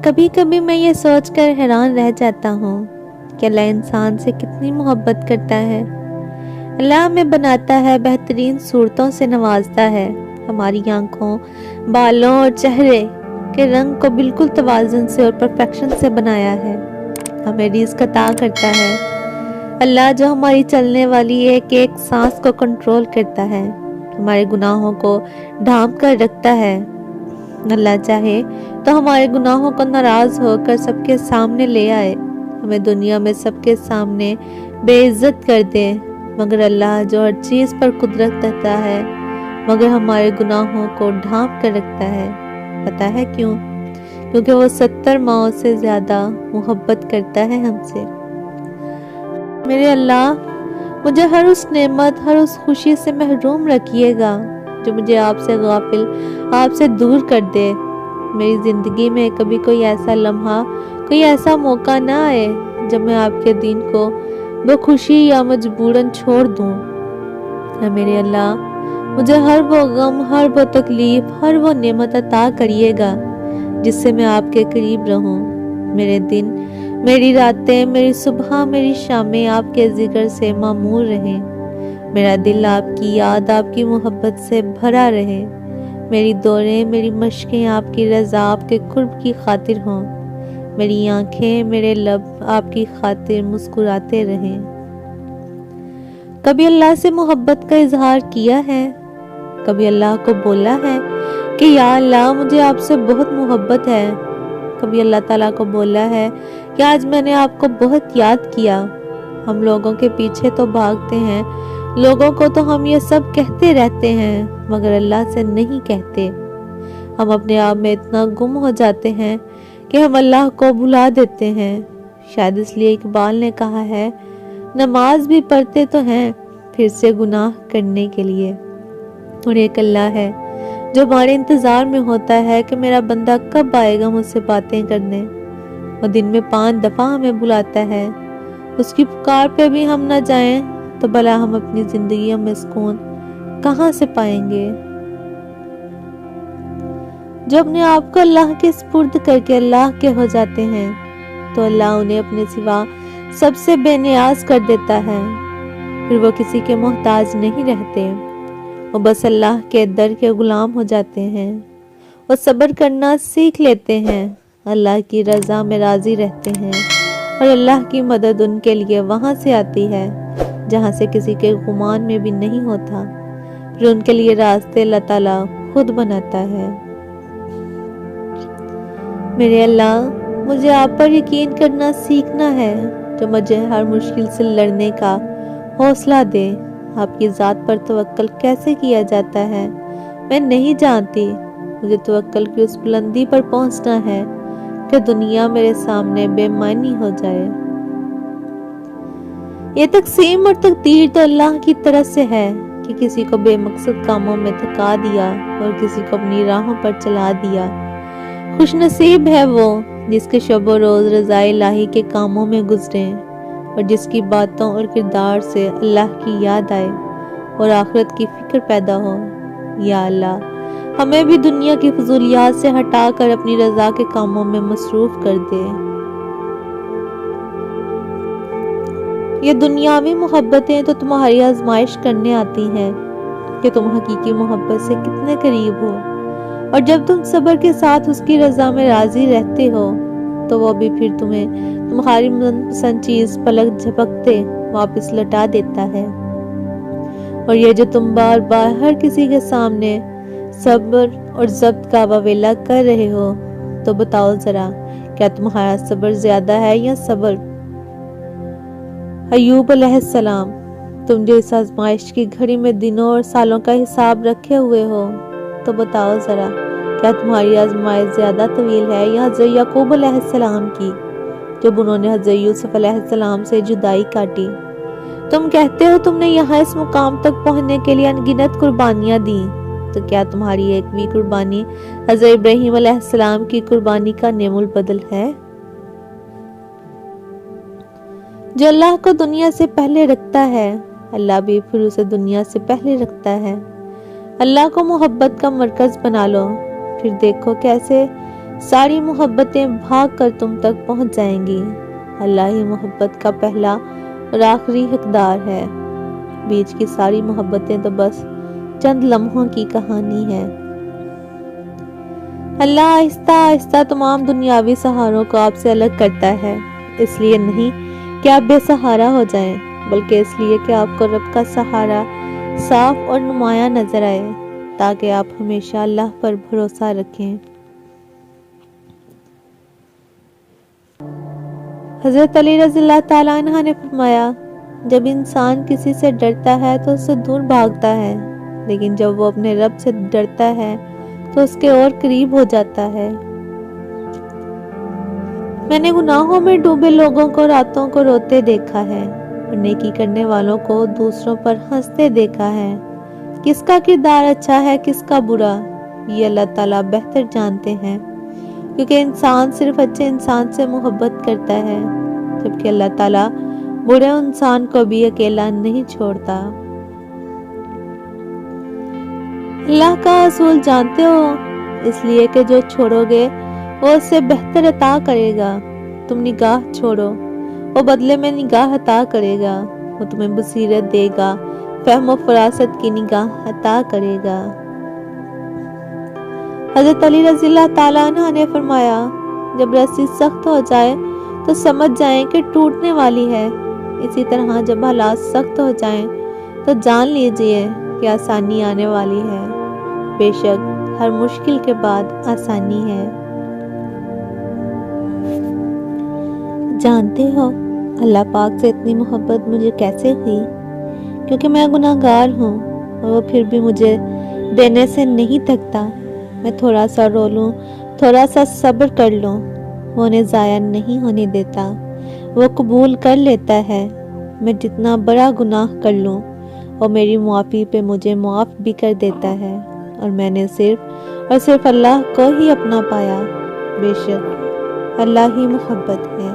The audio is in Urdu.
کبھی کبھی میں یہ سوچ کر حیران رہ جاتا ہوں کہ اللہ انسان سے کتنی محبت کرتا ہے۔ اللہ ہمیں بناتا ہے، بہترین صورتوں سے نوازتا ہے، ہماری آنکھوں، بالوں اور چہرے کے رنگ کو بالکل توازن سے اور پرفیکشن سے بنایا ہے، ہمیں رزق عطا کرتا ہے۔ اللہ جو ہماری چلنے والی ایک ایک سانس کو کنٹرول کرتا ہے، ہمارے گناہوں کو ڈھانپ کر رکھتا ہے۔ اللہ چاہے تو ہمارے گناہوں کو ناراض ہو کر سب کے سامنے لے آئے، ہمیں دنیا میں سب کے سامنے بے عزت کر دے، مگر اللہ جو ہر چیز پر قدرت رکھتا ہے مگر ہمارے گناہوں کو ڈھانپ کر رکھتا ہے۔ پتہ ہے کیوں؟ کیونکہ وہ 70 ماؤں سے زیادہ محبت کرتا ہے ہم سے۔ میرے اللہ، مجھے ہر اس نعمت، ہر اس خوشی سے محروم رکھیے گا جو مجھے آپ سے غافل، آپ سے دور کر دے۔ میری زندگی میں کبھی کوئی ایسا لمحہ، کوئی ایسا موقع نہ آئے جب میں آپ کے دین کو بخوشی یا مجبوراً چھوڑ دوں۔ اے میرے اللہ، مجھے ہر وہ غم، ہر وہ تکلیف، ہر وہ نعمت عطا کریے گا جس سے میں آپ کے قریب رہوں۔ میرے دن، میری راتیں، میری صبح، میری شامیں آپ کے ذکر سے معمور رہیں۔ میرا دل آپ کی یاد، آپ کی محبت سے بھرا رہے۔ میری دوریں، میری مشقیں آپ کی رضا، آپ کے قرب کی خاطر ہوں۔ میری آنکھیں، میرے لب آپ کی خاطر مسکراتے رہیں۔ کبھی اللہ سے محبت کا اظہار کیا ہے؟ کبھی اللہ کو بولا ہے کہ یا اللہ، مجھے آپ سے بہت محبت ہے؟ کبھی اللہ تعالیٰ کو بولا ہے کہ آج میں نے آپ کو بہت یاد کیا؟ ہم لوگوں کے پیچھے تو بھاگتے ہیں، لوگوں کو تو ہم یہ سب کہتے رہتے ہیں، مگر اللہ سے نہیں کہتے۔ ہم اپنے آپ میں اتنا گم ہو جاتے ہیں کہ ہم اللہ کو بھلا دیتے ہیں۔ شاید اس لیے اقبال نے کہا ہے، نماز بھی پڑھتے تو ہیں پھر سے گناہ کرنے کے لیے۔ اور ایک اللہ ہے جو ہمارے انتظار میں ہوتا ہے کہ میرا بندہ کب آئے گا مجھ سے باتیں کرنے۔ وہ دن میں 5 دفعہ ہمیں بلاتا ہے۔ اس کی پکار پہ بھی ہم نہ جائیں تو بھلا ہم اپنی زندگیوں میں سکون کہاں سے پائیں گے؟ جو اپنے آپ کو اللہ کے سپرد کر کے اللہ کے ہو جاتے ہیں تو اللہ انہیں اپنے سوا سب سے بے نیاز کر دیتا ہے۔ پھر وہ کسی کے محتاج نہیں رہتے، وہ بس اللہ کے در کے غلام ہو جاتے ہیں۔ وہ صبر کرنا سیکھ لیتے ہیں، اللہ کی رضا میں راضی رہتے ہیں، اور اللہ کی مدد ان کے لیے وہاں سے آتی ہے جہاں سے کسی کے گمان میں بھی نہیں ہوتا۔ پھر ان کے لیے راستے اللہ تعالیٰ خود بناتا ہے۔ میرے اللہ، مجھے آپ پر یقین کرنا سیکھنا ہے جو مجھے ہر مشکل سے لڑنے کا حوصلہ دے۔ آپ کی ذات پر توکل کیسے کیا جاتا ہے میں نہیں جانتی، مجھے توکل کی اس بلندی پر پہنچنا ہے کہ دنیا میرے سامنے بے معنی ہو جائے۔ یہ تقسیم اور تقدیر تو اللہ کی طرف سے ہے کہ کسی کو بے مقصد کاموں میں تھکا دیا اور کسی کو اپنی راہوں پر چلا دیا۔ خوش نصیب ہے وہ جس کے شب و روز رضا الہی کے کاموں میں گزریں اور جس کی باتوں اور کردار سے اللہ کی یاد آئے اور آخرت کی فکر پیدا ہو۔ یا اللہ، ہمیں بھی دنیا کی فضولیات سے ہٹا کر اپنی رضا کے کاموں میں مصروف کر دے۔ یہ دنیاوی محبتیں تو تمہاری آزمائش کرنے آتی ہیں کہ تم حقیقی محبت سے کتنے قریب ہو، اور جب تم صبر کے ساتھ اس کی رضا میں راضی رہتے ہو تو وہ بھی پھر تمہیں تمہاری من پسند چیز پلک جھپکتے واپس لٹا دیتا ہے۔ اور یہ جو تم بار بار ہر کسی کے سامنے صبر اور ضبط کا واویلا کر رہے ہو، تو بتاؤ ذرا، کیا تمہارا صبر زیادہ ہے یا صبر؟ ایوب علیہ السلام، تم جو اس آزمائش کی گھڑی میں دنوں اور سالوں کا حساب رکھے ہوئے ہو، تو بتاؤ ذرا، کیا تمہاری آزمائش زیادہ طویل ہے یا حضرت یعقوب علیہ السلام کی، جب انہوں نے حضرت یوسف علیہ السلام سے جدائی کاٹی؟ تم کہتے ہو تم نے یہاں اس مقام تک پہنچنے کے لیے انگنت قربانیاں دیں، تو کیا تمہاری ایک بھی قربانی حضرت ابراہیم علیہ السلام کی قربانی کا نعم البدل ہے؟ جو اللہ کو دنیا سے پہلے رکھتا ہے، اللہ بھی پھر اسے دنیا سے پہلے رکھتا ہے۔ اللہ کو محبت کا مرکز بنا لو، پھر دیکھو کیسے ساری محبتیں بھاگ کر تم تک پہنچ جائیں گی۔ اللہ ہی محبت کا پہلا اور آخری حقدار ہے، بیچ کی ساری محبتیں تو بس چند لمحوں کی کہانی ہے۔ اللہ آہستہ آہستہ تمام دنیاوی سہاروں کو آپ سے الگ کرتا ہے، اس لیے نہیں کہ آپ بے سہارا ہو جائیں، بلکہ اس لیے کہ آپ کو رب کا سہارا صاف اور نمایاں نظر آئے، تاکہ آپ ہمیشہ اللہ پر بھروسہ رکھیں۔ حضرت علی رضی اللہ تعالیٰ عنہ نے فرمایا، جب انسان کسی سے ڈرتا ہے تو اس سے دور بھاگتا ہے، لیکن جب وہ اپنے رب سے ڈرتا ہے تو اس کے اور قریب ہو جاتا ہے۔ میں نے گناہوں میں ڈوبے لوگوں کو راتوں کو روتے دیکھا ہے اور نیکی کرنے والوں کو دوسروں پر ہنستے دیکھا ہے۔ کس کا کردار اچھا ہے کس کا برا، یہ اللہ تعالیٰ بہتر جانتے ہیں، کیونکہ انسان صرف اچھے انسان سے محبت کرتا ہے، جبکہ اللہ تعالیٰ برے انسان کو بھی اکیلا نہیں چھوڑتا۔ اللہ کا اصول جانتے ہو، اس لیے کہ جو چھوڑو گے وہ اس سے بہتر عطا کرے گا۔ تم نگاہ چھوڑو، وہ بدلے میں نگاہ عطا کرے گا، وہ تمہیں بصیرت دے گا، فہم و فراست کی نگاہ عطا کرے گا۔ حضرت علی رضی اللہ تعالیٰ عنہ نے فرمایا، جب رسی سخت ہو جائے تو سمجھ جائیں کہ ٹوٹنے والی ہے، اسی طرح جب حالات سخت ہو جائیں تو جان لیجئے کہ آسانی آنے والی ہے۔ بے شک ہر مشکل کے بعد آسانی ہے۔ جانتے ہو اللہ پاک سے اتنی محبت مجھے کیسے ہوئی؟ کیونکہ میں گناہگار ہوں اور وہ پھر بھی مجھے دینے سے نہیں تھکتا۔ میں تھوڑا سا رو لوں، تھوڑا سا صبر کر لوں، وہ انہیں ضائع نہیں ہونے دیتا، وہ قبول کر لیتا ہے۔ میں جتنا بڑا گناہ کر لوں وہ میری معافی پہ مجھے معاف بھی کر دیتا ہے، اور میں نے صرف اور صرف اللہ کو ہی اپنا پایا۔ بے شک اللہ ہی محبت ہے۔